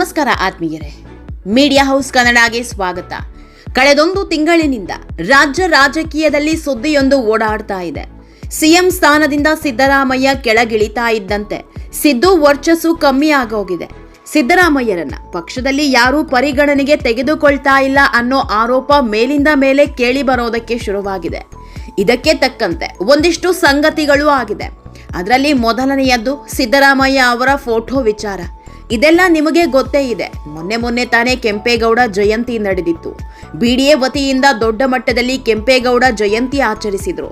ನಮಸ್ಕಾರ ಆತ್ಮೀಯರೇ, media house ಕನ್ನಡಗೆ ಸ್ವಾಗತ. ಕಳೆದೊಂದು ತಿಂಗಳಿನಿಂದ ರಾಜ್ಯ ರಾಜಕೀಯದಲ್ಲಿ ಸುದ್ದಿಯೊಂದು ಓಡಾಡ್ತಾ ಇದೆ. ಸಿಎಂ ಸ್ಥಾನದಿಂದ ಸಿದ್ದರಾಮಯ್ಯ ಕೆಳಗಿಳಿತಾ ಇದ್ದಂತೆ ಸಿದ್ದು ವರ್ಚಸ್ಸು ಕಮ್ಮಿ ಆಗೋಗಿದೆ. ಸಿದ್ದರಾಮಯ್ಯರನ್ನ ಪಕ್ಷದಲ್ಲಿ ಯಾರೂ ಪರಿಗಣನೆಗೆ ತೆಗೆದುಕೊಳ್ತಾ ಇಲ್ಲ ಅನ್ನೋ ಆರೋಪ ಮೇಲಿಂದ ಮೇಲೆ ಕೇಳಿ ಬರೋದಕ್ಕೆ ಶುರುವಾಗಿದೆ. ಇದಕ್ಕೆ ತಕ್ಕಂತೆ ಒಂದಿಷ್ಟು ಸಂಗತಿಗಳು ಆಗಿದೆ. ಅದರಲ್ಲಿ ಮೊದಲನೆಯದ್ದು ಸಿದ್ದರಾಮಯ್ಯ ಅವರ ಫೋಟೋ ವಿಚಾರ. ಇದೆಲ್ಲ ನಿಮಗೆ ಗೊತ್ತೇ ಇದೆ. ಮೊನ್ನೆ ತಾನೇ ಕೆಂಪೇಗೌಡ ಜಯಂತಿ ನಡೆದಿತ್ತು. ಬಿಡಿಎ ವತಿಯಿಂದ ದೊಡ್ಡ ಮಟ್ಟದಲ್ಲಿ ಕೆಂಪೇಗೌಡ ಜಯಂತಿ ಆಚರಿಸಿದ್ರು.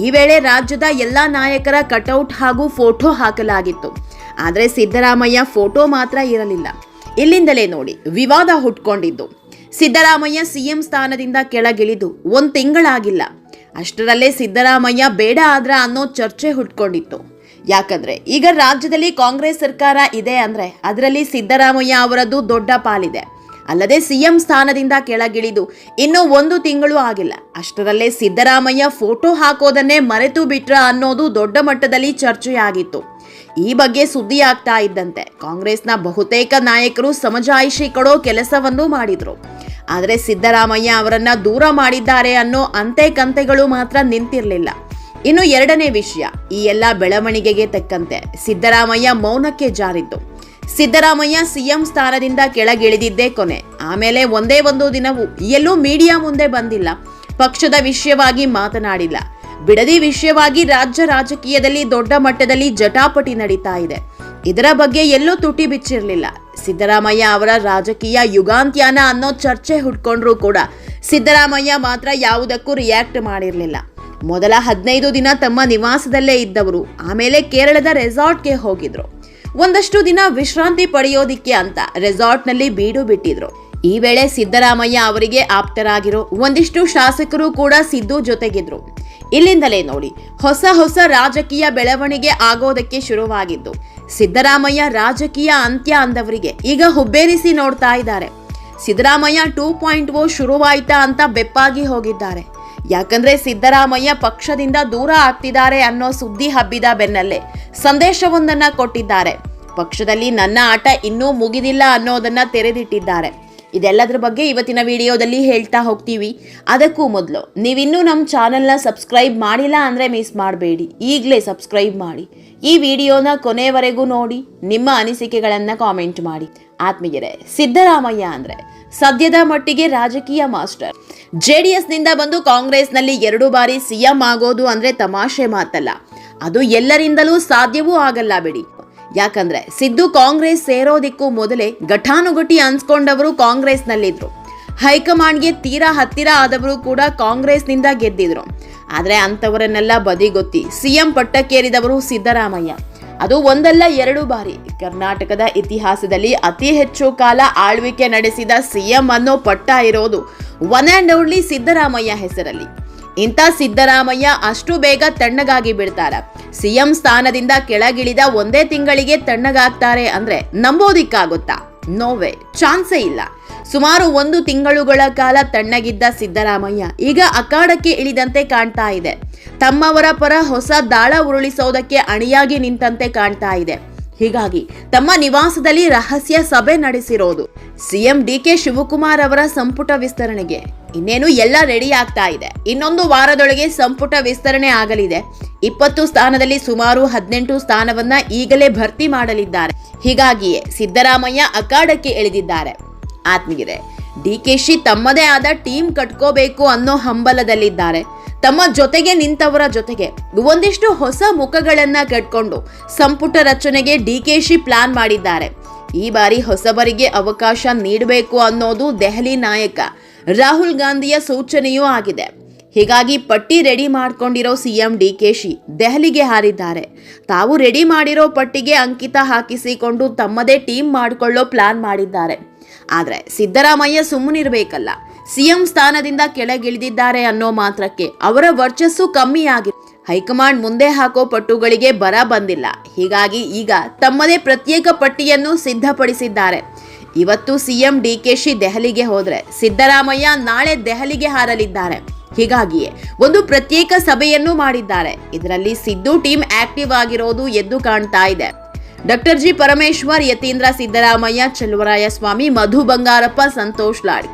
ಈ ವೇಳೆ ರಾಜ್ಯದ ಎಲ್ಲಾ ನಾಯಕರ ಕಟೌಟ್ ಹಾಗೂ ಫೋಟೋ ಹಾಕಲಾಗಿತ್ತು. ಆದರೆ ಸಿದ್ದರಾಮಯ್ಯ ಫೋಟೋ ಮಾತ್ರ ಇರಲಿಲ್ಲ. ಇಲ್ಲಿಂದಲೇ ನೋಡಿ ವಿವಾದ ಹುಟ್ಕೊಂಡಿದ್ದು. ಸಿದ್ದರಾಮಯ್ಯ ಸಿಎಂ ಸ್ಥಾನದಿಂದ ಕೆಳಗಿಳಿದು 1 ತಿಂಗಳಾಗಿಲ್ಲ. ಅಷ್ಟರಲ್ಲೇ ಸಿದ್ದರಾಮಯ್ಯ ಬೇಡ ಆದ್ರ ಅನ್ನೋ ಚರ್ಚೆ ಹುಟ್ಕೊಂಡಿತ್ತು. ಯಾಕಂದ್ರೆ ಈಗ ರಾಜ್ಯದಲ್ಲಿ ಕಾಂಗ್ರೆಸ್ ಸರ್ಕಾರ ಇದೆ ಅಂದ್ರೆ ಅದರಲ್ಲಿ ಸಿದ್ದರಾಮಯ್ಯ ಅವರದ್ದು ದೊಡ್ಡ ಪಾಲಿದೆ. ಅಲ್ಲದೆ ಸಿಎಂ ಸ್ಥಾನದಿಂದ ಕೆಳಗಿಳಿದು ಇನ್ನೂ 1 ತಿಂಗಳು ಆಗಿಲ್ಲ. ಅಷ್ಟರಲ್ಲೇ ಸಿದ್ದರಾಮಯ್ಯ ಫೋಟೋ ಹಾಕೋದನ್ನೇ ಮರೆತು ಬಿಟ್ರ ಅನ್ನೋದು ದೊಡ್ಡ ಮಟ್ಟದಲ್ಲಿ ಚರ್ಚೆಯಾಗಿತ್ತು. ಈ ಬಗ್ಗೆ ಸುದ್ದಿ ಆಗ್ತಾ ಇದ್ದಂತೆ ಕಾಂಗ್ರೆಸ್ನ ಬಹುತೇಕ ನಾಯಕರು ಸಮಜಾಯಿಷಿ ಕೊಡೋ ಕೆಲಸವನ್ನು ಮಾಡಿದ್ರು. ಆದರೆ ಸಿದ್ದರಾಮಯ್ಯ ಅವರನ್ನ ದೂರ ಮಾಡಿದ್ದಾರೆ ಅನ್ನೋ ಅಂತೆ ಕಂತೆಗಳು ಮಾತ್ರ ನಿಂತಿರಲಿಲ್ಲ. ಇನ್ನು ಎರಡನೇ ವಿಷಯ, ಈ ಎಲ್ಲ ಬೆಳವಣಿಗೆಗೆ ತಕ್ಕಂತೆ ಸಿದ್ದರಾಮಯ್ಯ ಮೌನಕ್ಕೆ ಜಾರಿದ್ದು. ಸಿದ್ದರಾಮಯ್ಯ ಸಿಎಂ ಸ್ಥಾನದಿಂದ ಕೆಳಗಿಳಿದಿದ್ದೇ ಕೊನೆ. ಆಮೇಲೆ ಒಂದೇ ಒಂದು ದಿನವೂ ಎಲ್ಲೂ ಮೀಡಿಯಾ ಮುಂದೆ ಬಂದಿಲ್ಲ. ಪಕ್ಷದ ವಿಷಯವಾಗಿ ಮಾತನಾಡಿಲ್ಲ. ಬಿಡದಿ ವಿಷಯವಾಗಿ ರಾಜ್ಯ ರಾಜಕೀಯದಲ್ಲಿ ದೊಡ್ಡ ಮಟ್ಟದಲ್ಲಿ ಜಟಾಪಟಿ ನಡೀತಾ ಇದೆ. ಇದರ ಬಗ್ಗೆ ಎಲ್ಲೂ ತುಟಿ ಬಿಚ್ಚಿರಲಿಲ್ಲ. ಸಿದ್ದರಾಮಯ್ಯ ಅವರ ರಾಜಕೀಯ ಯುಗಾಂತ್ಯನ ಅನ್ನೋ ಚರ್ಚೆ ಹುಟ್ಕೊಂಡ್ರೂ ಕೂಡ ಸಿದ್ದರಾಮಯ್ಯ ಮಾತ್ರ ಯಾವುದಕ್ಕೂ ರಿಯಾಕ್ಟ್ ಮಾಡಿರಲಿಲ್ಲ. ಮೊದಲ 15 ದಿನ ತಮ್ಮ ನಿವಾಸದಲ್ಲೇ ಇದ್ದವರು ಆಮೇಲೆ ಕೇರಳದ ರೆಸಾರ್ಟ್ಗೆ ಹೋಗಿದ್ರು. ಒಂದಷ್ಟು ದಿನ ವಿಶ್ರಾಂತಿ ಪಡೆಯೋದಿಕ್ಕೆ ಅಂತ ರೆಸಾರ್ಟ್ನಲ್ಲಿ ಬೀಡು ಬಿಟ್ಟಿದ್ರು. ಈ ವೇಳೆ ಸಿದ್ದರಾಮಯ್ಯ ಅವರಿಗೆ ಆಪ್ತರಾಗಿರೋ ಒಂದಿಷ್ಟು ಶಾಸಕರು ಕೂಡ ಸಿದ್ದು ಜೊತೆಗಿದ್ರು. ಇಲ್ಲಿಂದಲೇ ನೋಡಿ ಹೊಸ ರಾಜಕೀಯ ಬೆಳವಣಿಗೆ ಆಗೋದಕ್ಕೆ ಶುರುವಾಗಿದ್ದು. ಸಿದ್ದರಾಮಯ್ಯ ರಾಜಕೀಯ ಅಂತ್ಯ ಅಂದವರಿಗೆ ಈಗ ಹುಬ್ಬೇರಿಸಿ ನೋಡ್ತಾ ಇದ್ದಾರೆ. ಸಿದ್ದರಾಮಯ್ಯ 2.0 ಶುರುವಾಯ್ತಾ ಅಂತ ಬೆಪ್ಪಾಗಿ ಹೋಗಿದ್ದಾರೆ. ಯಾಕಂದ್ರೆ ಸಿದ್ದರಾಮಯ್ಯ ಪಕ್ಷದಿಂದ ದೂರ ಆಗ್ತಿದ್ದಾರೆ ಅನ್ನೋ ಸುದ್ದಿ ಹಬ್ಬಿದ ಬೆನ್ನಲ್ಲೇ ಸಂದೇಶವೊಂದನ್ನ ಕೊಟ್ಟಿದ್ದಾರೆ. ಪಕ್ಷದಲ್ಲಿ ನನ್ನ ಆಟ ಇನ್ನೂ ಮುಗಿದಿಲ್ಲ ಅನ್ನೋದನ್ನ ತೆರೆದಿಟ್ಟಿದ್ದಾರೆ. ಇದೆಲ್ಲದರ ಬಗ್ಗೆ ಇವತ್ತಿನ ವಿಡಿಯೋದಲ್ಲಿ ಹೇಳ್ತಾ ಹೋಗ್ತೀವಿ. ಅದಕ್ಕೂ ಮೊದಲು ನೀವಿನ್ನೂ ನಮ್ಮ ಚಾನೆಲ್ನ ಸಬ್ಸ್ಕ್ರೈಬ್ ಮಾಡಿಲ್ಲ ಅಂದರೆ ಮಿಸ್ ಮಾಡಬೇಡಿ, ಈಗಲೇ ಸಬ್ಸ್ಕ್ರೈಬ್ ಮಾಡಿ. ಈ ವಿಡಿಯೋನ ಕೊನೆವರೆಗೂ ನೋಡಿ, ನಿಮ್ಮ ಅನಿಸಿಕೆಗಳನ್ನು ಕಾಮೆಂಟ್ ಮಾಡಿ. ಆತ್ಮೀಯರೇ, ಸಿದ್ದರಾಮಯ್ಯ ಅಂದರೆ ಸದ್ಯದ ಮಟ್ಟಿಗೆ ರಾಜಕೀಯ ಮಾಸ್ಟರ್. JDSನಿಂದ ಬಂದು ಕಾಂಗ್ರೆಸ್ನಲ್ಲಿ 2 ಬಾರಿ ಸಿಎಂ ಆಗೋದು ಅಂದರೆ ತಮಾಷೆ ಮಾತಲ್ಲ. ಅದು ಎಲ್ಲರಿಂದಲೂ ಸಾಧ್ಯವೂ ಆಗಲ್ಲ ಬಿಡಿ. ಯಾಕಂದ್ರೆ ಸಿದ್ದು ಕಾಂಗ್ರೆಸ್ ಸೇರೋದಿಕ್ಕೂ ಮೊದಲೇ ಘಟಾನುಘಟಿ ಅನ್ಸ್ಕೊಂಡವರು ಕಾಂಗ್ರೆಸ್ನಲ್ಲಿದ್ರು. ಹೈಕಮಾಂಡ್ಗೆ ತೀರಾ ಹತ್ತಿರ ಆದವರು ಕೂಡ ಕಾಂಗ್ರೆಸ್ನಿಂದ ಗೆದ್ದಿದ್ರು. ಆದ್ರೆ ಅಂತವರನ್ನೆಲ್ಲ ಬದಿಗೊತ್ತಿ ಸಿಎಂ ಪಟ್ಟಕ್ಕೇರಿದವರು ಸಿದ್ದರಾಮಯ್ಯ. ಅದು ಒಂದಲ್ಲ 2 ಬಾರಿ. ಕರ್ನಾಟಕದ ಇತಿಹಾಸದಲ್ಲಿ ಅತಿ ಹೆಚ್ಚು ಕಾಲ ಆಳ್ವಿಕೆ ನಡೆಸಿದ ಸಿಎಂ ಅನ್ನೋ ಪಟ್ಟ ಇರೋದು ಒನ್ ಆ್ಯಂಡ್ ಓನ್ಲಿ ಸಿದ್ದರಾಮಯ್ಯ ಹೆಸರಲ್ಲಿ. ಇಂಥ ಸಿದ್ದರಾಮಯ್ಯ ಅಷ್ಟು ಬೇಗ ತಣ್ಣಗಾಗಿ ಬಿಡ್ತಾರ? ಸಿಎಂ ಸ್ಥಾನದಿಂದ ಕೆಳಗಿಳಿದ 1 ತಿಂಗಳಿಗೆ ತಣ್ಣಗಾಗ್ತಾರೆ ಅಂದ್ರೆ ನಂಬೋದಿಕ್ಕಾಗುತ್ತಾ? ನೋವೇ, ಚಾನ್ಸೇ ಇಲ್ಲ. ಸುಮಾರು 1 ತಿಂಗಳುಗಳ ಕಾಲ ತಣ್ಣಗಿದ್ದ ಸಿದ್ದರಾಮಯ್ಯ ಈಗ ಅಖಾಡಕ್ಕೆ ಇಳಿದಂತೆ ಕಾಣ್ತಾ ಇದೆ. ತಮ್ಮವರ ಪರ ಹೊಸ ದಾಳ ಉರುಳಿಸೋದಕ್ಕೆ ಅಣಿಯಾಗಿ ನಿಂತಂತೆ ಕಾಣ್ತಾ ಇದೆ. ಹೀಗಾಗಿ ತಮ್ಮ ನಿವಾಸದಲ್ಲಿ ರಹಸ್ಯ ಸಭೆ ನಡೆಸಿರೋದು. ಸಿಎಂ DK ಶಿವಕುಮಾರ್ ಅವರ ಸಂಪುಟ ವಿಸ್ತರಣೆಗೆ ಇನ್ನೇನು ಎಲ್ಲ ರೆಡಿ ಆಗ್ತಾ ಇದೆ. ಇನ್ನೊಂದು ವಾರದೊಳಗೆ ಸಂಪುಟ ವಿಸ್ತರಣೆ ಆಗಲಿದೆ. 20 ಸ್ಥಾನದಲ್ಲಿ ಸುಮಾರು 18 ಸ್ಥಾನವನ್ನ ಈಗಲೇ ಭರ್ತಿ ಮಾಡಲಿದ್ದಾರೆ. ಹೀಗಾಗಿಯೇ ಸಿದ್ದರಾಮಯ್ಯ ಅಖಾಡಕ್ಕೆ ಇಳಿದಿದ್ದಾರೆ. ಆತ್ಮೀಯರೇ, DKಶಿ ತಮ್ಮದೇ ಆದ ಟೀಮ್ ಕಟ್ಕೋಬೇಕು ಅನ್ನೋ ಹಂಬಲದಲ್ಲಿದ್ದಾರೆ. ತಮ್ಮ ಜೊತೆಗೆ ನಿಂತವರ ಜೊತೆಗೆ ಒಂದಿಷ್ಟು ಹೊಸ ಮುಖಗಳನ್ನ ಕಟ್ಕೊಂಡು ಸಂಪುಟ ರಚನೆಗೆ DKಶಿ ಪ್ಲಾನ್ ಮಾಡಿದ್ದಾರೆ. ಈ ಬಾರಿ ಹೊಸಬರಿಗೆ ಅವಕಾಶ ನೀಡಬೇಕು ಅನ್ನೋದು ದೆಹಲಿ ನಾಯಕ ರಾಹುಲ್ ಗಾಂಧಿಯ ಸೂಚನೆಯೂ ಆಗಿದೆ. ಹೀಗಾಗಿ ಪಟ್ಟಿ ರೆಡಿ ಮಾಡ್ಕೊಂಡಿರೋ ಸಿಎಂ DKಶಿ ದೆಹಲಿಗೆ ಹಾರಿದ್ದಾರೆ. ತಾವು ರೆಡಿ ಮಾಡಿರೋ ಪಟ್ಟಿಗೆ ಅಂಕಿತ ಹಾಕಿಸಿಕೊಂಡು ತಮ್ಮದೇ ಟೀಮ್ ಮಾಡಿಕೊಳ್ಳೋ ಪ್ಲಾನ್ ಮಾಡಿದ್ದಾರೆ. ಆದ್ರೆ ಸಿದ್ದರಾಮಯ್ಯ ಸುಮ್ಮನಿರ್ಬೇಕಲ್ಲ. ಸಿಎಂ ಸ್ಥಾನದಿಂದ ಕೆಳಗಿಳಿದಿದ್ದಾರೆ ಅನ್ನೋ ಮಾತ್ರಕ್ಕೆ ಅವರ ವರ್ಚಸ್ಸು ಕಮ್ಮಿಯಾಗಿದೆ. ಹೈಕಮಾಂಡ್ ಮುಂದೆ ಹಾಕೋ ಪಟ್ಟುಗಳಿಗೆ ಬರ ಬಂದಿಲ್ಲ. ಹೀಗಾಗಿ ಈಗ ತಮ್ಮದೇ ಪ್ರತ್ಯೇಕ ಪಟ್ಟಿಯನ್ನು ಸಿದ್ಧಪಡಿಸಿದ್ದಾರೆ. ಇವತ್ತು ಸಿಎಂ DKಶಿ ದೆಹಲಿಗೆ ಹೋದ್ರೆ ಸಿದ್ದರಾಮಯ್ಯ ನಾಳೆ ದೆಹಲಿಗೆ ಹಾರಲಿದ್ದಾರೆ. ಹೀಗಾಗಿಯೇ ಒಂದು ಪ್ರತ್ಯೇಕ ಸಭೆಯನ್ನು ಮಾಡಿದ್ದಾರೆ. ಇದರಲ್ಲಿ ಸಿದ್ದು ಟೀಮ್ ಆಕ್ಟಿವ್ ಆಗಿರೋದು ಎದ್ದು ಕಾಣ್ತಾ ಇದೆ. Doctor G Parameshwar, Yathindra Siddaramaiah, Cheluvarayaswamy, Madhu Bangarappa, Santosh Lad,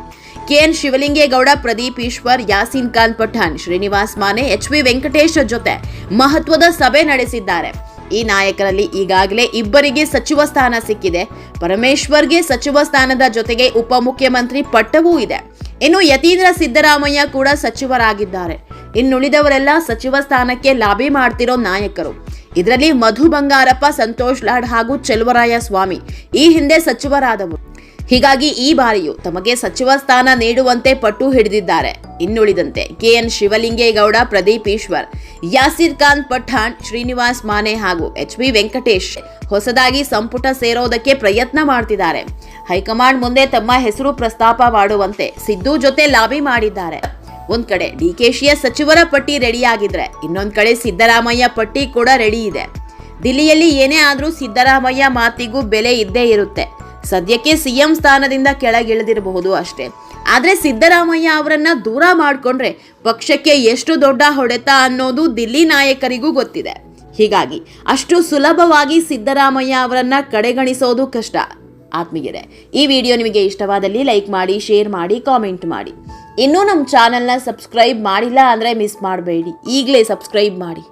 K N Shivalingegowda, Pradeep Eshwar, Yaseen Khan Pathan, Srinivas Mane, ಎಚ್.ವಿ. Venkatesh ಜೊತೆ ಮಹತ್ವದ ಸಭೆ ನಡೆಸಿದ್ದಾರೆ. ಈ ನಾಯಕರಲ್ಲಿ ಈಗಾಗಲೇ ಇಬ್ಬರಿಗೆ ಸಚಿವ ಸ್ಥಾನ ಸಿಕ್ಕಿದೆ. ಪರಮೇಶ್ವರ್ಗೆ ಸಚಿವ ಸ್ಥಾನದ ಜೊತೆಗೆ ಉಪಮುಖ್ಯಮಂತ್ರಿ ಪಟ್ಟವೂ ಇದೆ. ಇನ್ನು ಯತೀಂದ್ರ ಸಿದ್ದರಾಮಯ್ಯ ಕೂಡ ಸಚಿವರಾಗಿದ್ದಾರೆ. ಇನ್ನುಳಿದವರೆಲ್ಲ ಸಚಿವ ಸ್ಥಾನಕ್ಕೆ ಲಾಬಿ ಮಾಡ್ತಿರೋ ನಾಯಕರು. ಇದರಲ್ಲಿ ಮಧು ಬಂಗಾರಪ್ಪ, ಸಂತೋಷ್ ಲಾಡ್ ಹಾಗೂ ಚೆಲುವರಾಯಸ್ವಾಮಿ ಈ ಹಿಂದೆ ಸಚಿವರಾದವರು. ಹೀಗಾಗಿ ಈ ಬಾರಿಯೂ ತಮಗೆ ಸಚಿವ ಸ್ಥಾನ ನೀಡುವಂತೆ ಪಟ್ಟು ಹಿಡಿದಿದ್ದಾರೆ. ಇನ್ನುಳಿದಂತೆ ಕೆಎನ್ ಶಿವಲಿಂಗೇಗೌಡ, ಪ್ರದೀಪ್ ಈಶ್ವರ್, ಯಾಸೀರ್ ಖಾನ್ ಪಠಾಣ್, ಶ್ರೀನಿವಾಸ್ ಮಾನೆ ಹಾಗೂ ಎಚ್.ವಿ. ವೆಂಕಟೇಶ್ ಹೊಸದಾಗಿ ಸಂಪುಟ ಸೇರೋದಕ್ಕೆ ಪ್ರಯತ್ನ ಮಾಡ್ತಿದ್ದಾರೆ. ಹೈಕಮಾಂಡ್ ಮುಂದೆ ತಮ್ಮ ಹೆಸರು ಪ್ರಸ್ತಾಪ ಮಾಡುವಂತೆ ಸಿದ್ದು ಜೊತೆ ಲಾಬಿ ಮಾಡಿದ್ದಾರೆ. ಒಂದ್ ಕಡೆ ಡಿಕೆಶಿಯ ಸಚಿವರ ಪಟ್ಟಿ ರೆಡಿಯಾಗಿದ್ರೆ ಇನ್ನೊಂದ್ ಕಡೆ ಸಿದ್ದರಾಮಯ್ಯ ಪಟ್ಟಿ ಕೂಡ ರೆಡಿ ಇದೆ. ದಿಲ್ಲಿಯಲ್ಲಿ ಏನೇ ಆದ್ರೂ ಸಿದ್ದರಾಮಯ್ಯ ಮಾತಿಗೂ ಬೆಲೆ ಇದ್ದೇ ಇರುತ್ತೆ. ಸದ್ಯಕ್ಕೆ ಸಿಎಂ ಸ್ಥಾನದಿಂದ ಕೆಳಗಿಳಿದಿರಬಹುದು ಅಷ್ಟೇ. ಆದ್ರೆ ಸಿದ್ದರಾಮಯ್ಯ ಅವರನ್ನ ದೂರ ಮಾಡಿಕೊಂಡ್ರೆ ಪಕ್ಷಕ್ಕೆ ಎಷ್ಟು ದೊಡ್ಡ ಹೊಡೆತ ಅನ್ನೋದು ದಿಲ್ಲಿ ನಾಯಕರಿಗೂ ಗೊತ್ತಿದೆ. ಹೀಗಾಗಿ ಅಷ್ಟು ಸುಲಭವಾಗಿ ಸಿದ್ದರಾಮಯ್ಯ ಅವರನ್ನ ಕಡೆಗಣಿಸೋದು ಕಷ್ಟ. ಆತ್ಮೀಯರೇ, ಈ ವಿಡಿಯೋ ನಿಮಗೆ ಇಷ್ಟವಾದಲ್ಲಿ ಲೈಕ್ ಮಾಡಿ, ಶೇರ್ ಮಾಡಿ, ಕಾಮೆಂಟ್ ಮಾಡಿ. ಇನ್ನೂ ನಮ್ಮ ಚಾನೆಲ್ನ ಸಬ್ಸ್ಕ್ರೈಬ್ ಮಾಡಿಲ್ಲ ಅಂದರೆ ಮಿಸ್ ಮಾಡಬೇಡಿ, ಈಗಲೇ ಸಬ್ಸ್ಕ್ರೈಬ್ ಮಾಡಿ.